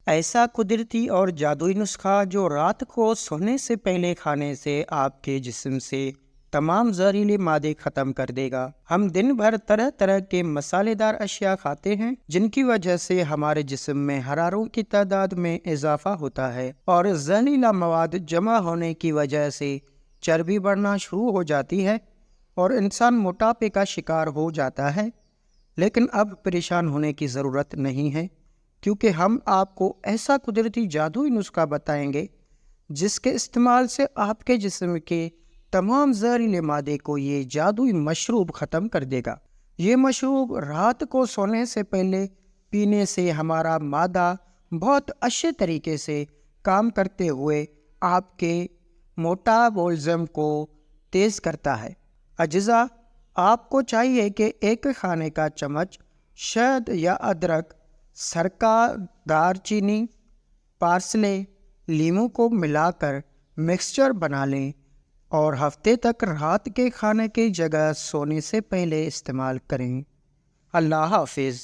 ایسا قدرتی اور جادوئی نسخہ جو رات کو سونے سے پہلے کھانے سے آپ کے جسم سے تمام زہریلے مادے ختم کر دے گا۔ ہم دن بھر طرح طرح کے مسالے دار اشیاء کھاتے ہیں جن کی وجہ سے ہمارے جسم میں حراروں کی تعداد میں اضافہ ہوتا ہے اور زہریلا مواد جمع ہونے کی وجہ سے چربی بڑھنا شروع ہو جاتی ہے اور انسان موٹاپے کا شکار ہو جاتا ہے۔ لیکن اب پریشان ہونے کی ضرورت نہیں ہے، کیونکہ ہم آپ کو ایسا قدرتی جادوئی نسخہ بتائیں گے جس کے استعمال سے آپ کے جسم کے تمام زہریلے مادے کو یہ جادوئی مشروب ختم کر دے گا۔ یہ مشروب رات کو سونے سے پہلے پینے سے ہمارا معدہ بہت اچھے طریقے سے کام کرتے ہوئے آپ کے میٹابولزم کو تیز کرتا ہے۔ اجزاء: آپ کو چاہیے کہ ایک کھانے کا چمچ شہد یا ادرک، سرکہ، دار چینی، پارسلے، لیموں کو ملا کر مکسچر بنا لیں اور ہفتے تک رات کے کھانے کی جگہ سونے سے پہلے استعمال کریں۔ اللہ حافظ۔